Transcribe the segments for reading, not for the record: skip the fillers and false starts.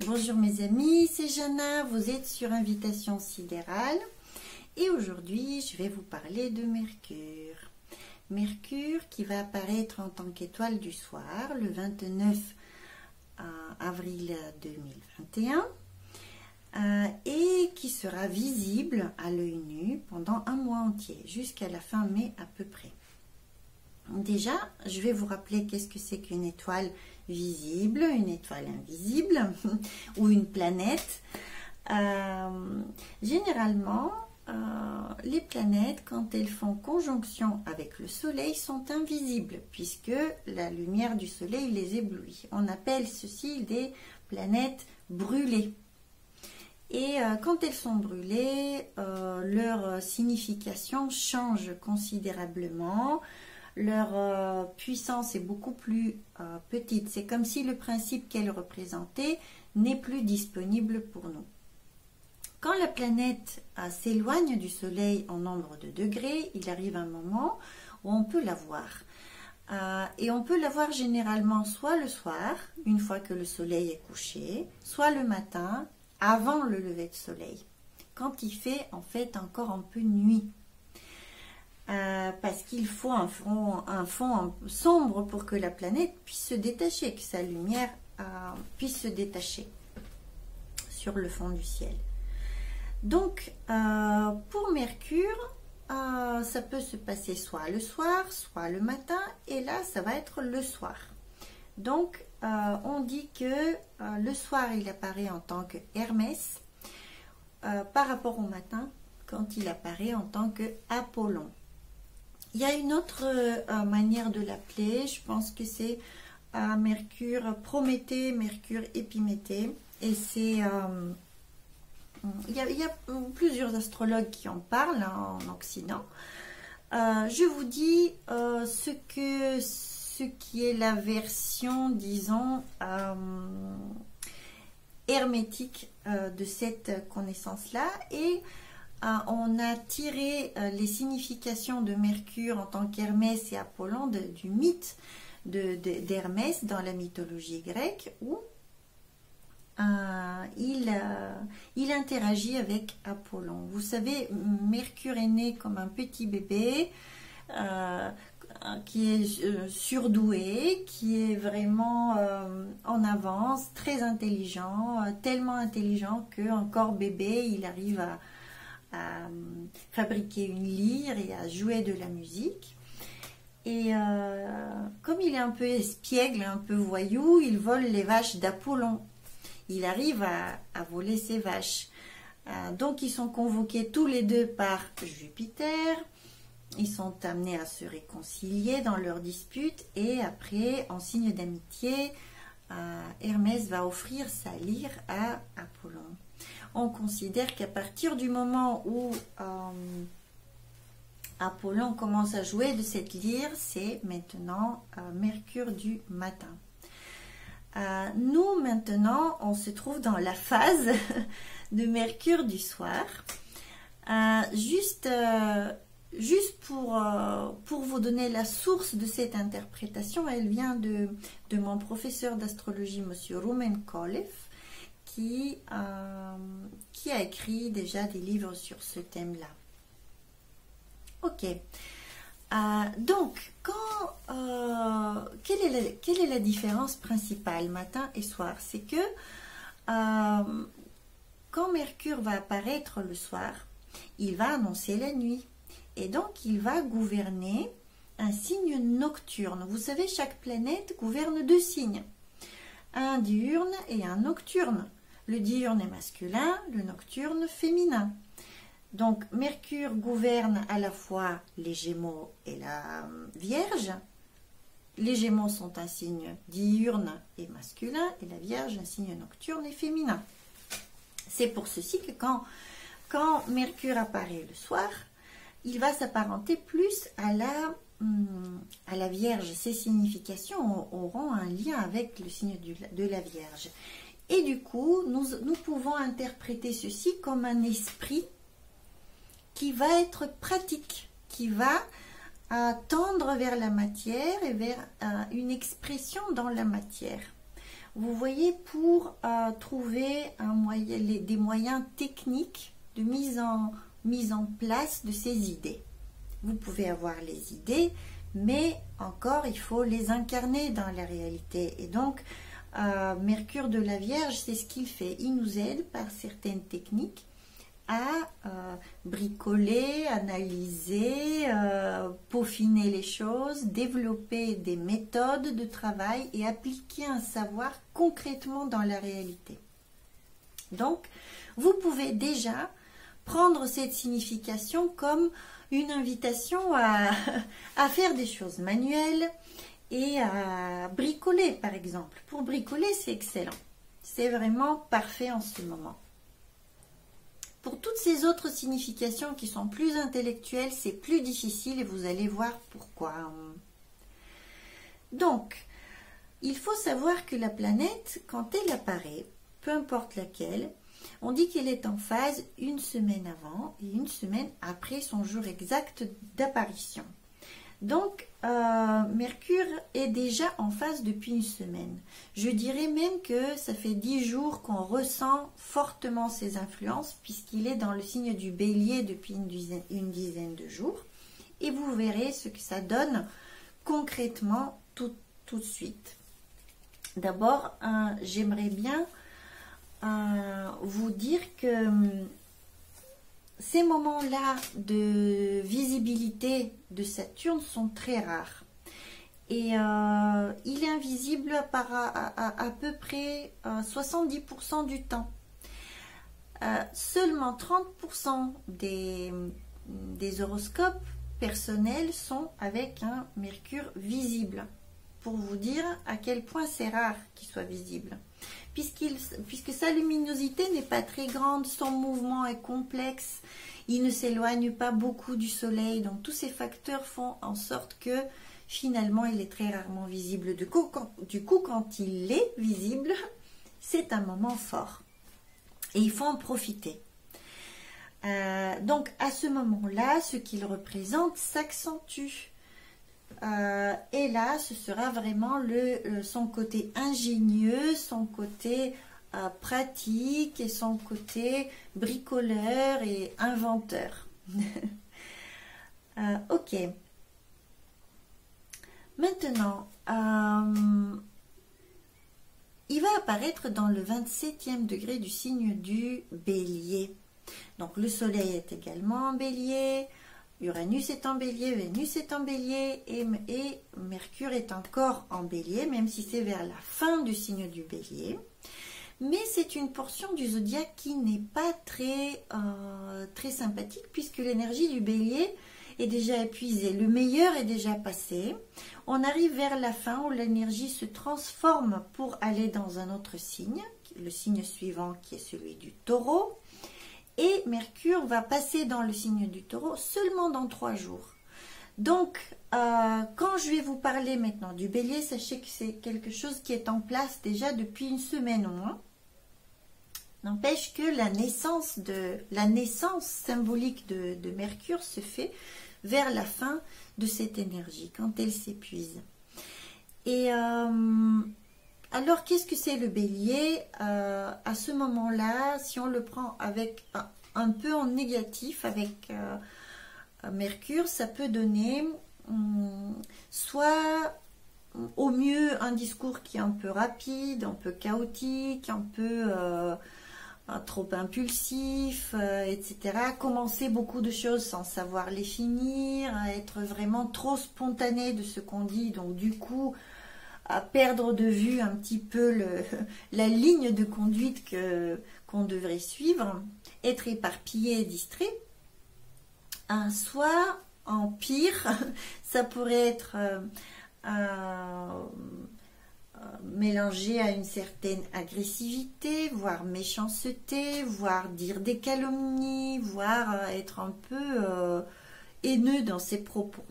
Bonjour mes amis, c'est Jana, vous êtes sur Invitation Sidérale et aujourd'hui je vais vous parler de Mercure. Mercure qui va apparaître en tant qu'étoile du soir le 29 avril 2021 et qui sera visible à l'œil nu pendant un mois entier, jusqu'à la fin mai à peu près. Déjà, je vais vous rappeler qu'est-ce que c'est qu'une étoile visible, une étoile invisible ou une planète. Généralement, les planètes, quand elles font conjonction avec le Soleil, sont invisibles puisque la lumière du Soleil les éblouit. On appelle ceci des planètes brûlées. Et quand elles sont brûlées, leur signification change considérablement. Leur puissance est beaucoup plus petite. C'est comme si le principe qu'elle représentait n'est plus disponible pour nous. Quand la planète s'éloigne du Soleil en nombre de degrés, il arrive un moment où on peut la voir. Et on peut la voir généralement soit le soir, une fois que le Soleil est couché, soit le matin, avant le lever de Soleil, quand il fait en fait encore un peu nuit. Parce qu'il faut un fond sombre pour que la planète puisse se détacher, que sa lumière puisse se détacher sur le fond du ciel. Donc, pour Mercure, ça peut se passer soit le soir, soit le matin, et là, ça va être le soir. Donc, on dit que le soir, il apparaît en tant que Hermès, par rapport au matin, quand il apparaît en tant que Apollon. Il y a une autre manière de l'appeler, je pense que c'est Mercure Prométhée, Mercure Épiméthée, et c'est il y a plusieurs astrologues qui en parlent en Occident. Je vous dis ce qui est la version, disons, hermétique de cette connaissance-là, et on a tiré les significations de Mercure en tant qu'Hermès et Apollon du mythe d'Hermès dans la mythologie grecque, où il interagit avec Apollon. Vous savez, Mercure est né comme un petit bébé qui est surdoué, qui est vraiment en avance, très intelligent, tellement intelligent que encore bébé, il arrive à fabriquer une lyre et à jouer de la musique. Et comme il est un peu espiègle, un peu voyou, il vole les vaches d'Apollon. Il arrive à voler ses vaches. Donc ils sont convoqués tous les deux par Jupiter. Ils sont amenés à se réconcilier dans leur dispute. Et après, en signe d'amitié, Hermès va offrir sa lyre à Apollon. On considère qu'à partir du moment où Apollon commence à jouer de cette lyre, c'est maintenant Mercure du matin. Nous, maintenant, on se trouve dans la phase de Mercure du soir. Juste pour vous donner la source de cette interprétation, elle vient de mon professeur d'astrologie, monsieur Rumen Kolev, qui a écrit déjà des livres sur ce thème-là. Ok. Donc, quelle est la différence principale matin et soir? C'est que quand Mercure va apparaître le soir, il va annoncer la nuit. Et donc, il va gouverner un signe nocturne. Vous savez, chaque planète gouverne deux signes. Un diurne et un nocturne. Le diurne est masculin, le nocturne féminin. Donc, Mercure gouverne à la fois les Gémeaux et la Vierge. Les Gémeaux sont un signe diurne et masculin, et la Vierge un signe nocturne et féminin. C'est pour ceci que quand Mercure apparaît le soir, il va s'apparenter plus à la Vierge. Ces significations auront un lien avec le signe de la Vierge. Et du coup, nous pouvons interpréter ceci comme un esprit qui va être pratique, qui va tendre vers la matière et vers une expression dans la matière. vous voyez, pour trouver des moyens techniques de mise en place de ces idées. Vous pouvez avoir les idées, mais encore, il faut les incarner dans la réalité. Et donc, Mercure de la Vierge, c'est ce qu'il fait. Il nous aide par certaines techniques à bricoler, analyser, peaufiner les choses, développer des méthodes de travail et appliquer un savoir concrètement dans la réalité. Donc, vous pouvez déjà prendre cette signification comme une invitation à faire des choses manuelles et à bricoler, par exemple. Pour bricoler, c'est excellent. C'est vraiment parfait en ce moment. Pour toutes ces autres significations qui sont plus intellectuelles, c'est plus difficile et vous allez voir pourquoi. Donc, il faut savoir que la planète, quand elle apparaît, peu importe laquelle, on dit qu'elle est en phase une semaine avant et une semaine après son jour exact d'apparition. Donc, Mercure est déjà en phase depuis une semaine. Je dirais même que ça fait 10 jours qu'on ressent fortement ses influences puisqu'il est dans le signe du Bélier depuis une dizaine de jours. Et vous verrez ce que ça donne concrètement tout de suite. D'abord, j'aimerais bien vous dire que ces moments-là de visibilité de Saturne sont très rares. Et il est invisible à peu près 70% du temps. Seulement 30% des horoscopes personnels sont avec un Mercure visible. Pour vous dire à quel point c'est rare qu'il soit visible. Puisque sa luminosité n'est pas très grande, son mouvement est complexe, il ne s'éloigne pas beaucoup du soleil, donc tous ces facteurs font en sorte que finalement il est très rarement visible. Du coup, quand il est visible, c'est un moment fort et il faut en profiter. Donc à ce moment-là, ce qu'il représente s'accentue. Et là, ce sera vraiment son côté ingénieux, son côté pratique et son côté bricoleur et inventeur. Ok. Maintenant, il va apparaître dans le 27e degré du signe du Bélier. Donc le Soleil est également en Bélier. Uranus est en Bélier, Vénus est en Bélier et Mercure est encore en Bélier, même si c'est vers la fin du signe du Bélier. Mais c'est une portion du zodiaque qui n'est pas très sympathique puisque l'énergie du Bélier est déjà épuisée. Le meilleur est déjà passé. On arrive vers la fin où l'énergie se transforme pour aller dans un autre signe, le signe suivant qui est celui du Taureau. Et Mercure va passer dans le signe du Taureau seulement dans 3 jours. Donc, quand je vais vous parler maintenant du Bélier, sachez que c'est quelque chose qui est en place déjà depuis une semaine au moins. N'empêche que la naissance symbolique de Mercure se fait vers la fin de cette énergie, quand elle s'épuise. Et alors, qu'est-ce que c'est le Bélier? À ce moment-là, si on le prend avec un peu en négatif avec Mercure, ça peut donner soit au mieux un discours qui est un peu rapide, un peu chaotique, un peu trop impulsif, etc. Commencer beaucoup de choses sans savoir les finir, être vraiment trop spontané de ce qu'on dit, donc du coup à perdre de vue un petit peu la ligne de conduite qu'on devrait suivre, être éparpillé et distrait. Soit en pire, ça pourrait être mélangé à une certaine agressivité, voire méchanceté, voire dire des calomnies, voire être un peu haineux dans ses propos.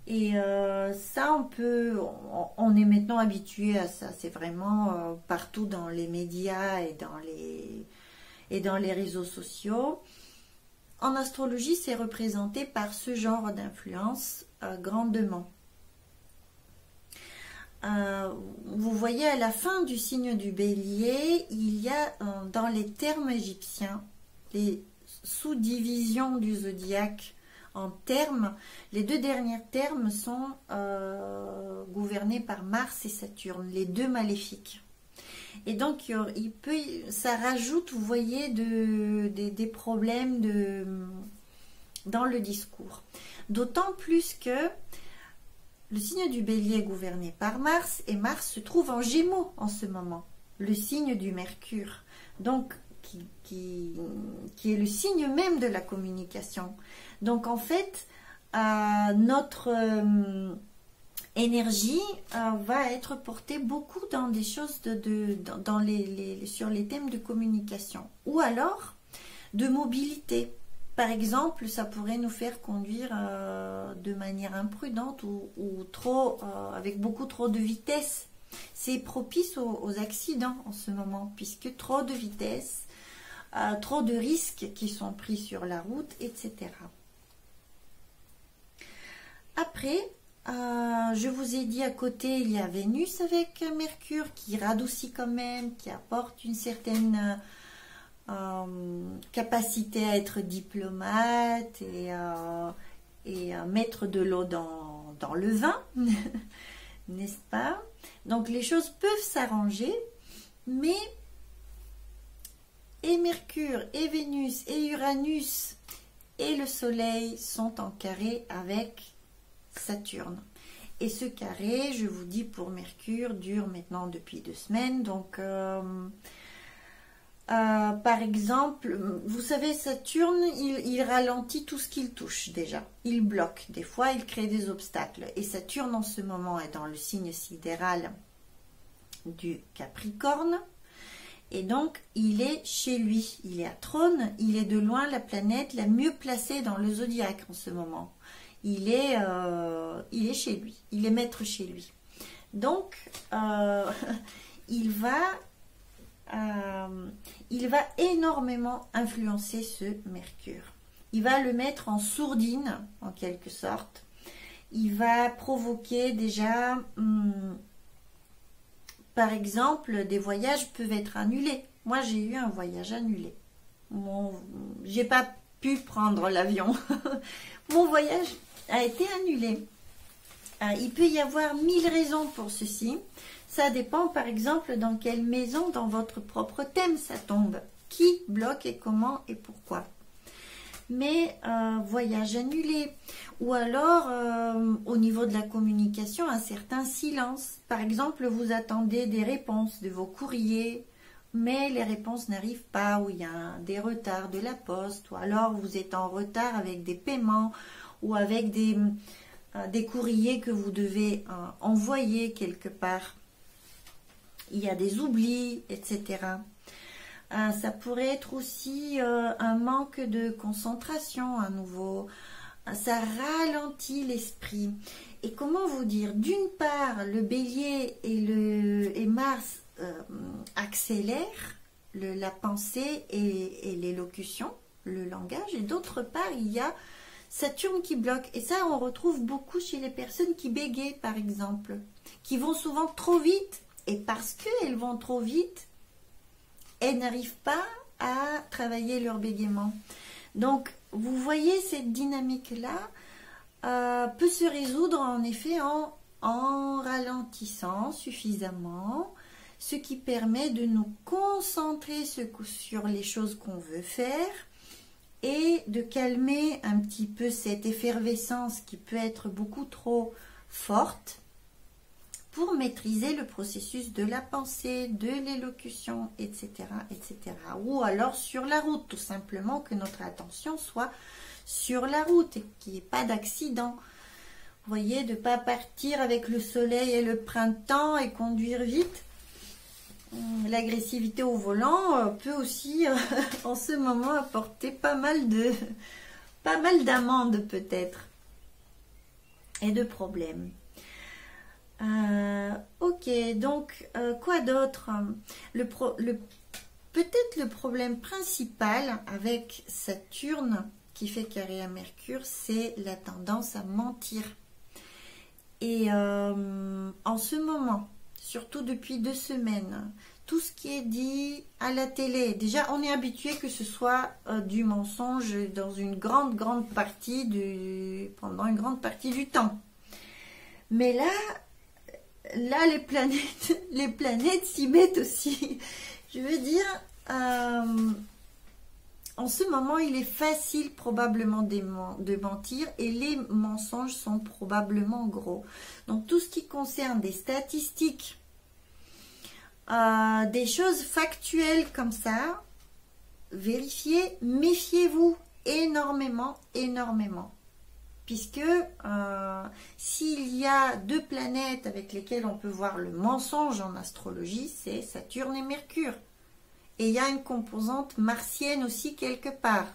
Et ça, on est maintenant habitué à ça. C'est vraiment partout dans les médias et dans les réseaux sociaux. En astrologie, c'est représenté par ce genre d'influence grandement. vous voyez à la fin du signe du Bélier, il y a dans les termes égyptiens, les sous-divisions du zodiaque en termes, les deux derniers termes sont gouvernés par Mars et Saturne, les deux maléfiques. Et donc, ça rajoute, vous voyez, des problèmes dans le discours. D'autant plus que le signe du Bélier est gouverné par Mars et Mars se trouve en Gémeaux en ce moment, le signe du Mercure, donc qui est le signe même de la communication. Donc en fait, notre énergie va être portée beaucoup dans des choses sur les thèmes de communication ou alors de mobilité. Par exemple, ça pourrait nous faire conduire de manière imprudente ou trop, avec beaucoup trop de vitesse. C'est propice aux accidents en ce moment, puisque trop de vitesse, trop de risques qui sont pris sur la route, etc. Après, je vous ai dit à côté, il y a Vénus avec Mercure qui radoucit quand même, qui apporte une certaine capacité à être diplomate et mettre de l'eau dans le vin, n'est-ce pas? Donc les choses peuvent s'arranger, mais et Mercure, et Vénus, et Uranus, et le Soleil sont en carré avec Saturne. Et ce carré, je vous dis pour Mercure, dure maintenant depuis 2 semaines, donc... par exemple, vous savez, Saturne, il ralentit tout ce qu'il touche déjà. Il bloque, des fois il crée des obstacles. Et Saturne en ce moment est dans le signe sidéral du Capricorne. Et donc, il est chez lui. Il est à Trône, il est de loin la planète la mieux placée dans le zodiaque en ce moment. Il est chez lui, il est maître chez lui. Donc, il va énormément influencer ce Mercure. Il va le mettre en sourdine, en quelque sorte. Il va provoquer déjà, par exemple, des voyages peuvent être annulés. Moi, j'ai eu un voyage annulé. J'ai pas pu prendre l'avion. Mon voyage a été annulé. Il peut y avoir 1000 raisons pour ceci. Ça dépend par exemple dans quelle maison, dans votre propre thème ça tombe. Qui bloque et comment et pourquoi. Mais voyage annulé. Ou alors au niveau de la communication, un certain silence. Par exemple, vous attendez des réponses de vos courriers, mais les réponses n'arrivent pas, ou il y a des retards de la poste, ou alors vous êtes en retard avec des paiements, ou avec des courriers que vous devez envoyer quelque part. Il y a des oublis, etc. Ça pourrait être aussi un manque de concentration à nouveau. Ça ralentit l'esprit. Et comment vous dire? D'une part, le Bélier et Mars accélèrent la pensée et l'élocution, le langage. Et d'autre part, il y a Saturne qui bloque. Et ça, on retrouve beaucoup chez les personnes qui bégayent, par exemple, qui vont souvent trop vite. Et parce qu'elles vont trop vite, elles n'arrivent pas à travailler leur bégaiement. Donc, vous voyez, cette dynamique-là peut se résoudre en effet en ralentissant suffisamment, ce qui permet de nous concentrer sur les choses qu'on veut faire et de calmer un petit peu cette effervescence qui peut être beaucoup trop forte pour maîtriser le processus de la pensée, de l'élocution, etc., etc. Ou alors sur la route, tout simplement que notre attention soit sur la route et qu'il n'y ait pas d'accident. Vous voyez, de ne pas partir avec le soleil et le printemps et conduire vite. L'agressivité au volant peut aussi, en ce moment, apporter pas mal d'amendes peut-être et de problèmes. Ok, donc quoi d'autre? Peut-être le problème principal avec Saturne qui fait carré à Mercure, c'est la tendance à mentir. Et en ce moment, surtout depuis 2 semaines, tout ce qui est dit à la télé, déjà on est habitué que ce soit du mensonge dans une grande partie pendant une grande partie du temps. Mais là les planètes s'y mettent aussi. Je veux dire, en ce moment, il est facile probablement de mentir et les mensonges sont probablement gros. Donc tout ce qui concerne des statistiques, des choses factuelles comme ça, vérifiez, méfiez-vous énormément. Puisque s'il y a 2 planètes avec lesquelles on peut voir le mensonge en astrologie, c'est Saturne et Mercure. Et il y a une composante martienne aussi quelque part.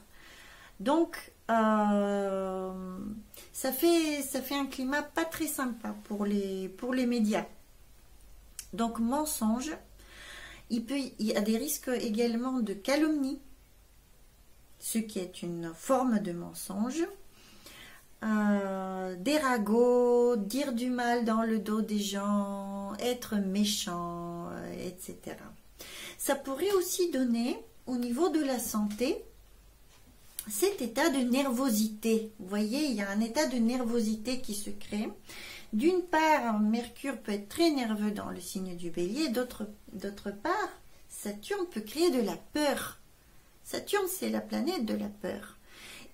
Donc, ça fait un climat pas très sympa pour les médias. Donc, mensonge. Il y a des risques également de calomnie, ce qui est une forme de mensonge. Des ragots, dire du mal dans le dos des gens, être méchant, etc. Ça pourrait aussi donner, au niveau de la santé, cet état de nervosité. Vous voyez, il y a un état de nervosité qui se crée. D'une part, Mercure peut être très nerveux dans le signe du Bélier. D'autre part, Saturne peut créer de la peur. Saturne, c'est la planète de la peur.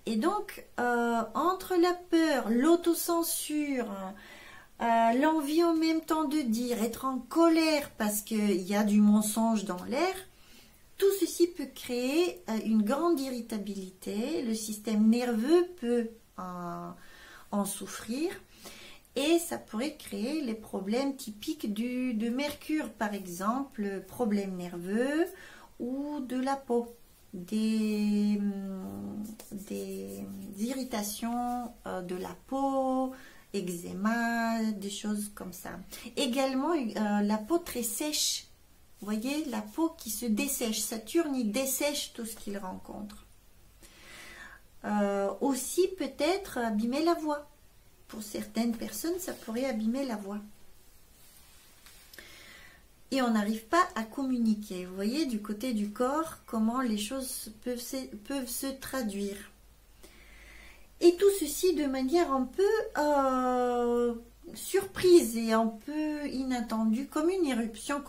Et donc, entre la peur, l'autocensure, l'envie en même temps de dire, être en colère parce qu'il y a du mensonge dans l'air, tout ceci peut créer une grande irritabilité. Le système nerveux peut en souffrir et ça pourrait créer les problèmes typiques de Mercure, par exemple, problèmes nerveux ou de la peau. Des irritations de la peau, eczéma, des choses comme ça. Également, la peau très sèche. Vous voyez, la peau qui se dessèche. Saturne, il dessèche tout ce qu'il rencontre. Aussi, peut-être abîmer la voix. Pour certaines personnes, ça pourrait abîmer la voix. Et on n'arrive pas à communiquer. Vous voyez, du côté du corps, comment les choses peuvent se traduire. Et tout ceci de manière un peu surprise et un peu inattendue, comme une éruption,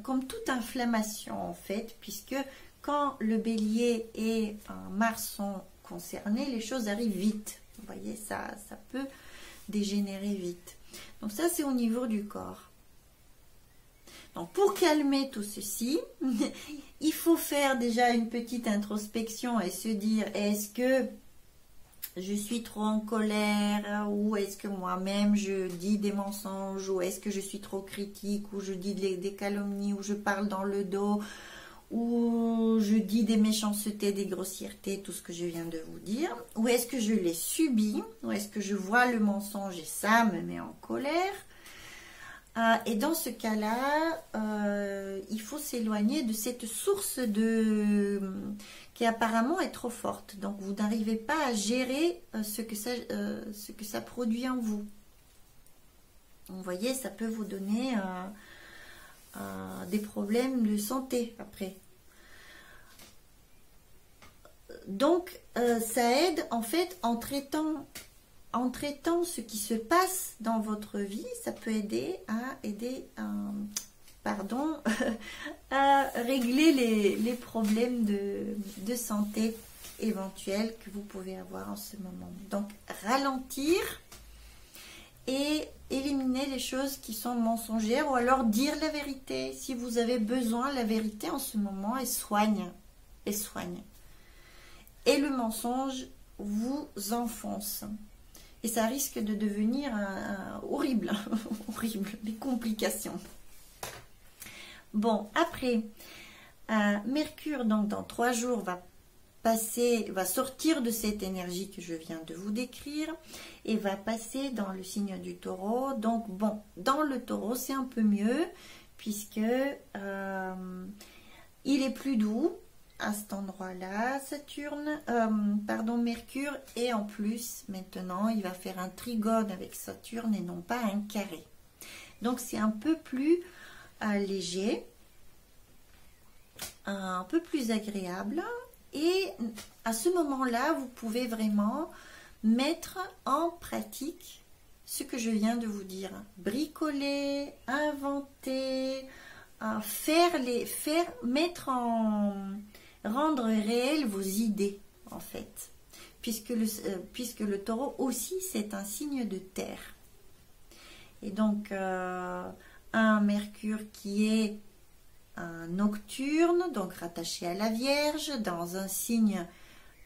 comme toute inflammation en fait, puisque quand le Bélier et Mars sont concernés, les choses arrivent vite. Vous voyez, ça peut dégénérer vite. Donc ça, c'est au niveau du corps. Donc pour calmer tout ceci, il faut faire déjà une petite introspection et se dire, est-ce que je suis trop en colère, ou est-ce que moi-même je dis des mensonges, ou est-ce que je suis trop critique, ou je dis des calomnies, ou je parle dans le dos, ou je dis des méchancetés, des grossièretés, tout ce que je viens de vous dire, ou est-ce que je les subis, ou est-ce que je vois le mensonge et ça me met en colère. Et dans ce cas-là, il faut s'éloigner de cette source qui apparemment est trop forte. Donc vous n'arrivez pas à gérer ce que ça produit en vous. Vous voyez, ça peut vous donner des problèmes de santé après. Donc ça aide en fait en traitant ce qui se passe dans votre vie, ça peut aider à régler les problèmes de santé éventuels que vous pouvez avoir en ce moment. Donc, ralentir et éliminer les choses qui sont mensongères ou alors dire la vérité. Si vous avez besoin, la vérité en ce moment, elle soigne. Et le mensonge vous enfonce. Et ça risque de devenir horrible, des complications. Bon, après, Mercure, donc dans 3 jours, va sortir de cette énergie que je viens de vous décrire et va passer dans le signe du Taureau. Donc bon, dans le Taureau, c'est un peu mieux puisque il est plus doux. à cet endroit-là, Mercure, et en plus, maintenant, il va faire un trigone avec Saturne et non pas un carré. Donc, c'est un peu plus léger, un peu plus agréable. Et à ce moment-là, vous pouvez vraiment mettre en pratique ce que je viens de vous dire. Bricoler, inventer, rendre réelles vos idées, en fait. Puisque le taureau aussi, c'est un signe de terre. Et donc, un Mercure qui est un nocturne, donc rattaché à la Vierge, dans un signe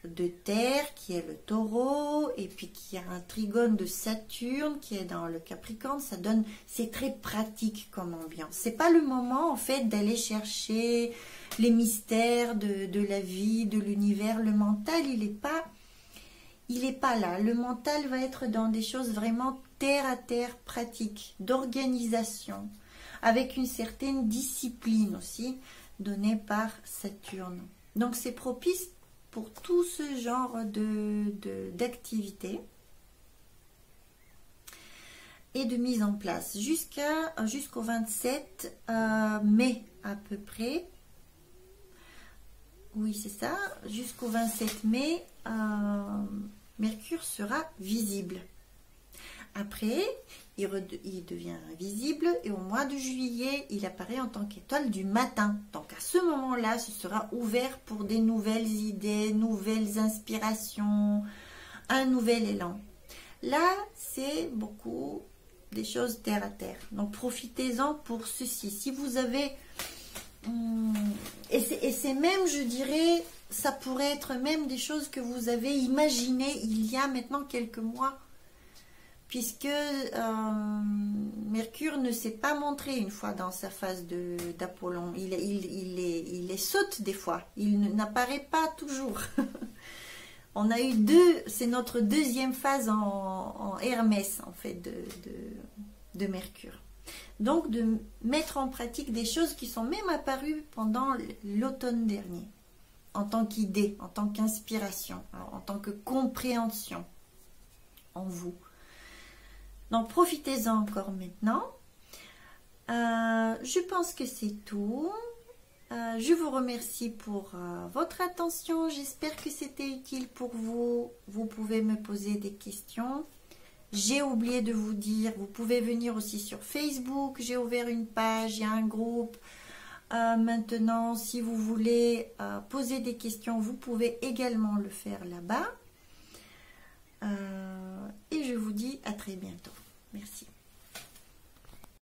de terre qui est le taureau, et puis qui a un trigone de Saturne qui est dans le Capricorne, c'est très pratique comme ambiance. C'est pas le moment en fait d'aller chercher les mystères de la vie, de l'univers. Le mental, il est pas là. Le mental va être dans des choses vraiment terre à terre, pratiques, d'organisation, avec une certaine discipline aussi donnée par Saturne. Donc c'est propice pour tout ce genre d'activités et de mise en place jusqu'au 27 mai à peu près. Oui, c'est ça. Jusqu'au 27 mai, Mercure sera visible. Après, il devient invisible et au mois de juillet, il apparaît en tant qu'étoile du matin. Donc à ce moment-là, ce sera ouvert pour des nouvelles idées, nouvelles inspirations, un nouvel élan. Là, c'est beaucoup des choses terre à terre. Donc profitez-en pour ceci. Si vous avez... Et c'est même, je dirais, ça pourrait être même des choses que vous avez imaginées il y a maintenant quelques mois. Puisque Mercure ne s'est pas montré une fois dans sa phase d'Apollon. Il les saute des fois. Il n'apparaît pas toujours. On a eu c'est notre deuxième phase en Hermès, en fait, de Mercure. Donc, de mettre en pratique des choses qui sont même apparues pendant l'automne dernier, en tant qu'idée, en tant qu'inspiration, en tant que compréhension en vous. Donc, profitez-en encore maintenant. Je pense que c'est tout. Je vous remercie pour votre attention. J'espère que c'était utile pour vous. Vous pouvez me poser des questions. J'ai oublié de vous dire, vous pouvez venir aussi sur Facebook. J'ai ouvert une page, il y a un groupe. Maintenant, si vous voulez poser des questions, vous pouvez également le faire là-bas. Et je vous dis à très bientôt. Merci.